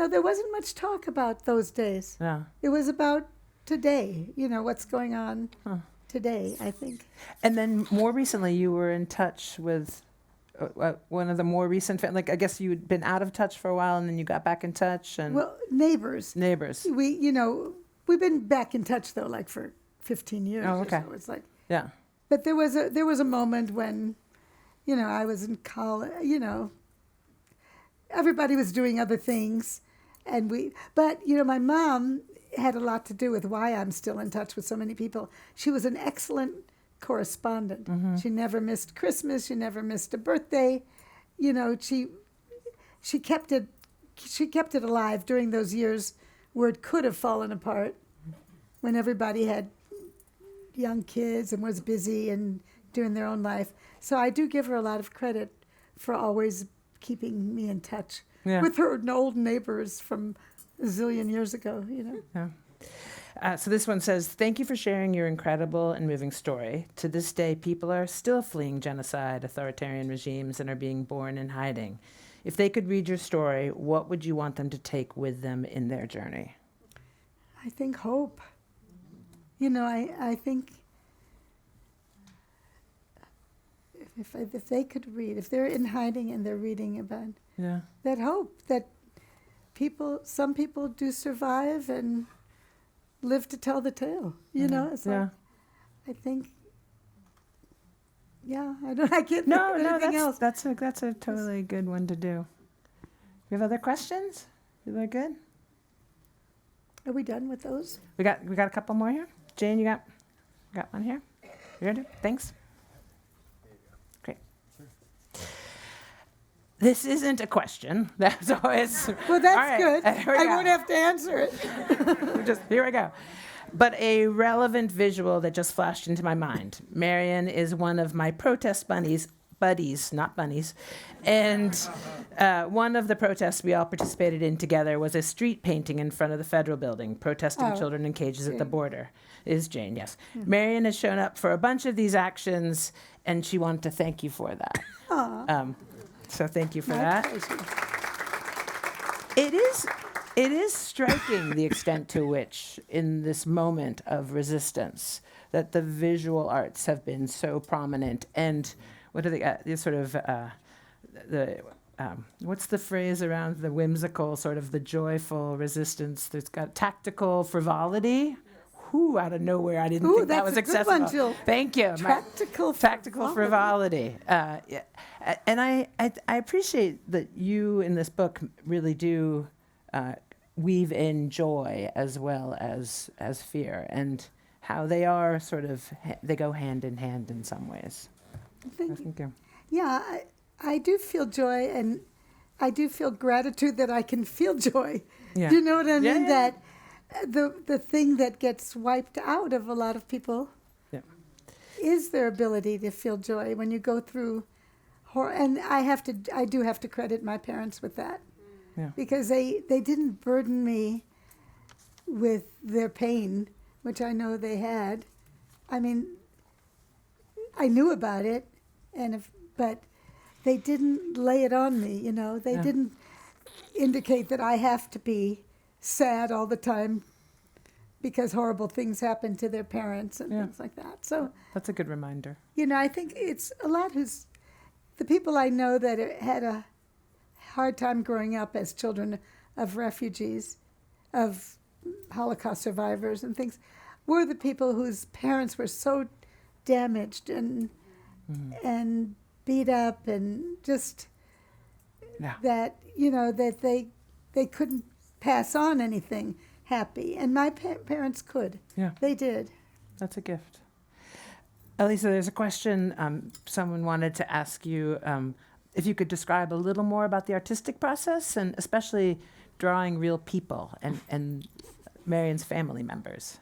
there wasn't much talk about those days. Yeah. It was about today. What's going on today, I think. And then more recently, you were in touch with one of the more recent, I guess you'd been out of touch for a while, and then you got back in touch. And Well, neighbors. neighbors. We've been back in touch though, like for 15 years. Oh, okay. Or so. It's like, Yeah. but there was a moment when, I was in college. Everybody was doing other things, but my mom had a lot to do with why I'm still in touch with so many people. She was an excellent correspondent. Mm-hmm. She never missed Christmas. She never missed a birthday. She kept it alive during those years where it could have fallen apart, when everybody had young kids and was busy and doing their own life. So I do give her a lot of credit for always keeping me in touch with her old neighbors from a zillion years ago. Yeah. So this one says, "Thank you for sharing your incredible and moving story. To this day, people are still fleeing genocide, authoritarian regimes, and are being born in hiding. If they could read your story, what would you want them to take with them in their journey?" I think hope. I think if they could read, if they're in hiding and they're reading about Yeah. that hope that some people do survive and live to tell the tale. It's Yeah. like, I think. Yeah, I can't think No, of anything else. that's a totally good one to do. You have other questions? You look good. Are we done with those? We got a couple more here. Jane, you got one here? You ready? Thanks. Great. This isn't a question. That's always. Well, that's All right, good. here we I go. won't have to answer it. Here we go. But a relevant visual that just flashed into my mind. Marion is one of my protest buddies, not bunnies. And one of the protests we all participated in together was a street painting in front of the federal building, protesting Oh, children in cages at the Jane. border. Is Jane, yes. Marion has shown up for a bunch of these actions, and she wanted to thank you for that. So thank you for My that. pleasure. It is striking the extent to which, in this moment of resistance, that the visual arts have been so prominent. And what are the sort of what's the phrase around the whimsical, sort of the joyful resistance? There's got tactical frivolity. Whoo, out of nowhere, I didn't Ooh, think that that's was a good accessible. one, Jill. Thank you. Tactical frivolity. Yeah. And I appreciate that you in this book really do weave in joy as well as fear, and how they are sort of they go hand in hand in some ways. Thank you. Thank you. Yeah, I do feel joy, and I do feel gratitude that I can feel joy. Yeah. Do you know what I mean? Yeah. That the thing that gets wiped out of a lot of people Yeah. is their ability to feel joy when you go through horror. And I do have to credit my parents with that, Yeah. because they didn't burden me with their pain, which I know they had. I mean, I knew about it, but they didn't lay it on me. You know, they Yeah. didn't indicate that I have to be sad all the time because horrible things happen to their parents and Yeah. things like that. So, That's a good reminder. you know, I think it's a lot the people I know that had a hard time growing up as children of refugees, of Holocaust survivors and things, were the people whose parents were so damaged and beat up, and just Yeah. that, you know, that they couldn't pass on anything happy. And my parents could. Yeah. They did. That's a gift. Elisa, there's a question someone wanted to ask you if you could describe a little more about the artistic process, and especially drawing real people and Marion's family members.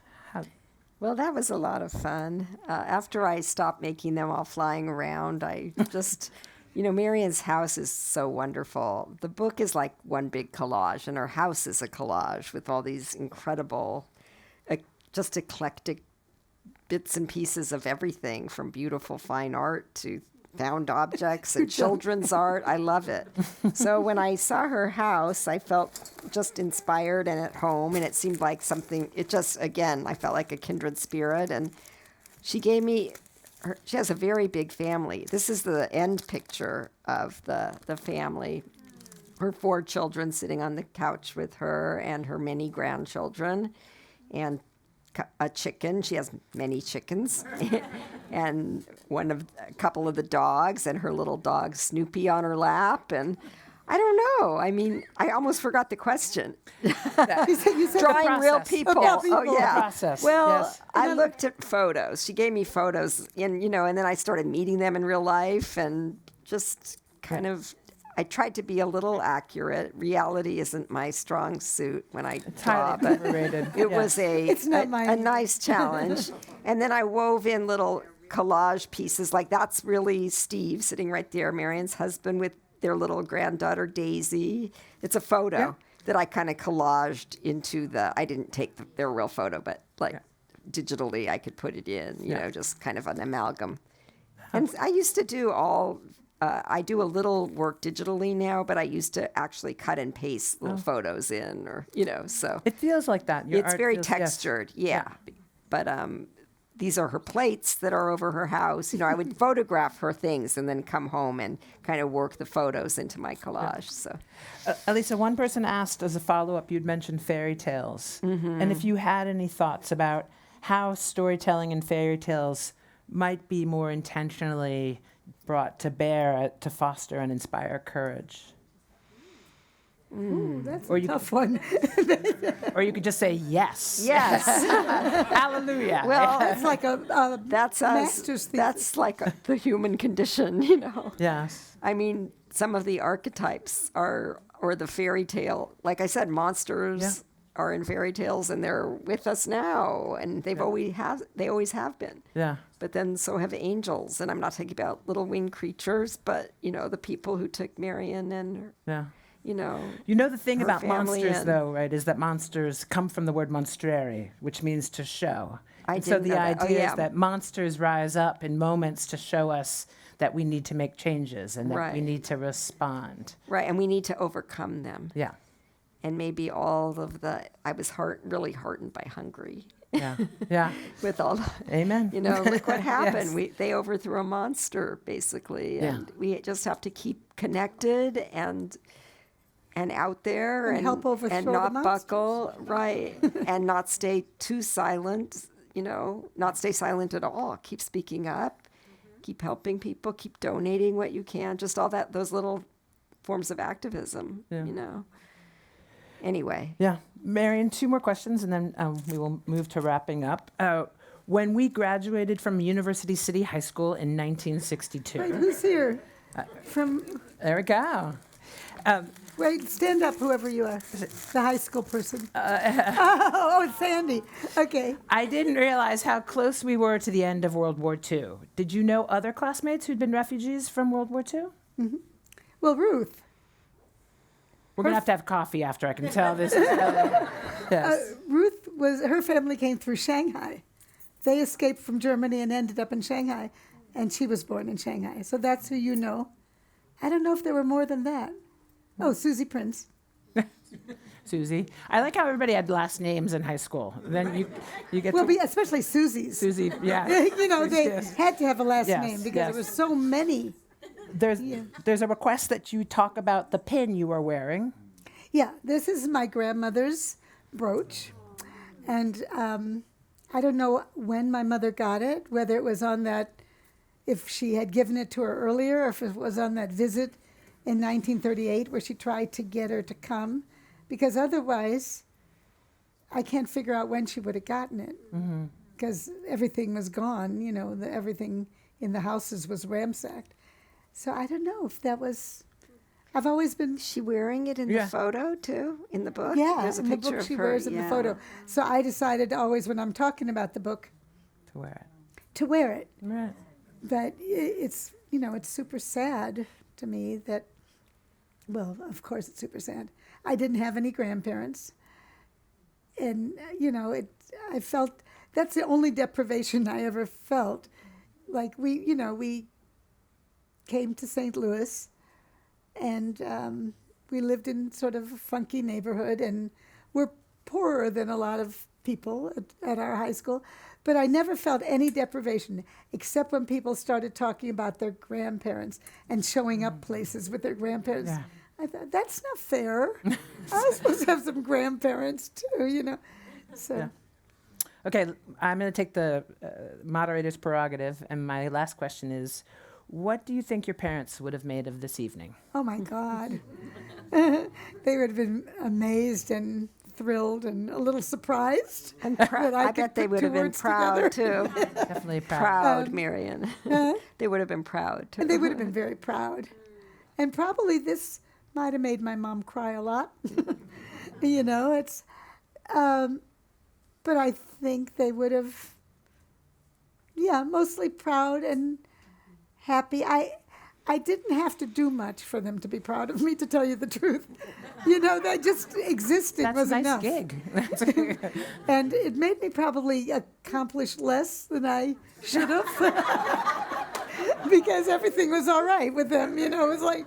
Well, that was a lot of fun. After I stopped making them all flying around, I just, Marion's house is so wonderful. The book is like one big collage, and her house is a collage with all these incredible, just eclectic bits and pieces of everything, from beautiful fine art to found objects and children's art. I love it. So when I saw her house, I felt just inspired and at home, and it seemed like something, I felt like a kindred spirit. And she gave me, she has a very big family. This is the end picture of the family. Her 4 children sitting on the couch with her, and her many grandchildren, and a chicken. She has many chickens. And a couple of the dogs, and her little dog Snoopy on her lap. And I don't know. I mean, I almost forgot the question. You said Drawing real process. people. Real people. Oh, yeah. The process, Well, yes. I looked at photos. She gave me photos, and then I started meeting them in real life, and just kind of, I tried to be a little accurate. Reality isn't my strong suit when I draw, highly but overrated. it Yeah. was It's not mine a either. nice challenge. And then I wove in little collage pieces, like that's really Steve sitting right there, Marion's husband, with their little granddaughter Daisy. It's a photo that I kind of collaged into I didn't take their real photo, but digitally I could put it in, just kind of an amalgam. And I used to do I do a little work digitally now, but I used to actually cut and paste little photos in, or, so. It feels like that. Your It's art very feels- yes. textured, yeah. But these are her plates that are over her house. I would photograph her things and then come home and kind of work the photos into my collage. So Elisa, one person asked as a follow-up, you'd mentioned fairy tales. And if you had any thoughts about how storytelling and fairy tales might be more intentionally brought to bear to foster and inspire courage. Ooh, that's Or a you tough one. Or you could just say yes. Yes. Hallelujah. Well, That's like a that's master's us. thesis. That's like the human condition, you know. yes. I mean, some of the archetypes are, or the fairy tale. Like I said, monsters Yeah. are in fairy tales, and they're with us now, and they always have been. Yeah. But then so have angels, and I'm not talking about little winged creatures, but you know, the people who took Marion and Yeah. you know. You know the thing her about family monsters, and- though, right, is that monsters come from the word monstrare, which means to show. I And so didn't the know that. Oh, idea yeah. is that monsters rise up in moments to show us that we need to make changes and that we Right. need to respond. Right, and we need to overcome them. Yeah. And maybe all of the, I was really heartened by Hungary Yeah. Yeah. with all, Amen. you know, look what happened. Yes. They overthrew a monster, basically. Yeah. And we just have to keep connected and out there And and help overthrow and the not monsters. buckle, right, and not stay too silent, you know, not stay silent at all. Keep speaking up, keep helping people, keep donating what you can, just all that, those little forms of activism, Yeah. you know. Anyway, Yeah. Marion, 2 more questions, and then we will move to wrapping up. When we graduated from University City High School in 1962. Wait, who's here? From There we go. wait, stand up, whoever you are. The high school person. Oh, it's Sandy. Okay. I didn't realize how close we were to the end of World War II. Did you know other classmates who'd been refugees from World War II? Well, Ruth. We're going to have coffee after I can tell this. Yes. Ruth was, her family came through Shanghai. They escaped from Germany and ended up in Shanghai, and she was born in Shanghai. So that's who you know. I don't know if there were more than that. Oh, Susie Prince. Susie. I like how everybody had last names in high school. Then you get Well, to especially Susie's. Susie. Yeah. You know, they Yes. had to have a last Yes, name because yes. there were so many. There's a request that you talk about the pin you are wearing. Yeah, this is my grandmother's brooch. And I don't know when my mother got it, whether it was on that, if she had given it to her earlier, or if it was on that visit in 1938 where she tried to get her to come. Because otherwise, I can't figure out when she would have gotten it. Because everything was gone, you know, everything in the houses was ransacked. So I don't know if that was, I've always been, is she wearing it in Yeah. the photo too? In the book? yeah, There's a in the picture book of she her. wears in the yeah. photo. So I decided always when I'm talking about the book To wear to wear it. it. Right. But it's, you know, it's super sad to me that, well, of course it's super sad. I didn't have any grandparents. And, you know, I felt, that's the only deprivation I ever felt. Like we came to St. Louis and we lived in sort of a funky neighborhood and we're poorer than a lot of people at our high school. But I never felt any deprivation, except when people started talking about their grandparents and showing up places with their grandparents. Yeah. I thought, that's not fair. I was supposed to have some grandparents too, you know. So, Yeah. Okay, I'm going to take the moderator's prerogative, and my last question is, what do you think your parents would have made of this evening? oh my God. They would have been amazed and thrilled and a little surprised. And that I could bet they put would two have been words proud together. too. Definitely proud. Proud, Marion. They would have been proud too. And they would have been very proud. And probably this might have made my mom cry a lot. You know, it's, but I think they would have, yeah, mostly proud and happy. I didn't have to do much for them to be proud of me, to tell you the truth. You know, that just existed That's was a nice enough. gig. And it made me probably accomplish less than I should have. Because everything was all right with them, you know. It was like,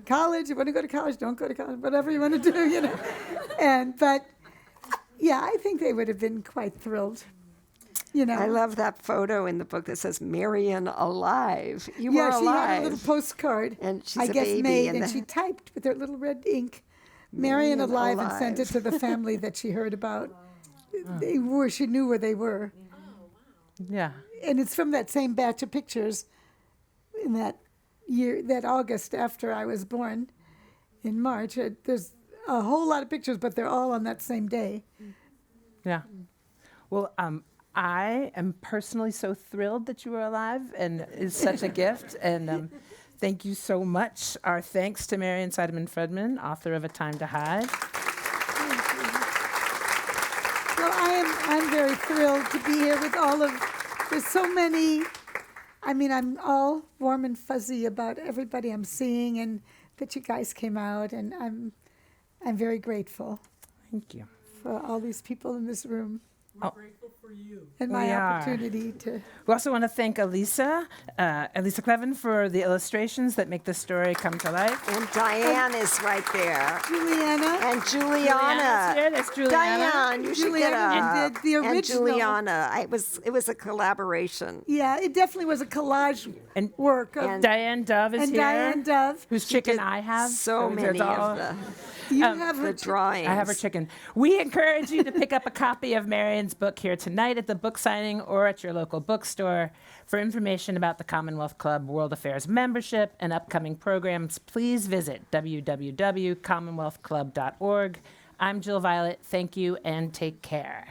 college, you want to go to college, don't go to college, whatever you want to do, you know. But yeah, I think they would have been quite thrilled, you know. I love that photo in the book that says Marion alive. You Yeah, were she alive. had a little postcard, And she's I a guess baby made, in and the- she typed with her little red ink, Marion alive, and sent it to the family that she heard about. She knew where they were. Yeah. And it's from that same batch of pictures in that year, that August after I was born, in March. a whole lot of pictures, but they're all on that same day. Yeah. Well, I am personally so thrilled that you were alive, and it's such a gift. And thank you so much. Our thanks to Marion Seidemann Fredman, author of A Time to Hide. Well, I'm very thrilled to be here with all of. There's so many. I mean, I'm all warm and fuzzy about everybody I'm seeing, and that you guys came out, and I'm very grateful Thank you. for all these people in this room. We're grateful for you. And my We are. opportunity to. We also want to thank Elisa Clevin for the illustrations that make this story come to life. And Diane is right there. Juliana. And Juliana's Juliana. here. That's Juliana. Diane, you should get Juliana up. did the And original. Juliana. It was a collaboration. Yeah, it definitely was a collage And- work. Of, And Diane Dove is and here. Diane Dove. Whose chicken I have. So There's many all- of You have her. the drawings. I have her chicken. We encourage you to pick up a copy of Marion's book here tonight at the book signing or at your local bookstore. For information about the Commonwealth Club World Affairs membership and upcoming programs, please visit www.commonwealthclub.org. I'm Jill Violet. Thank you and take care.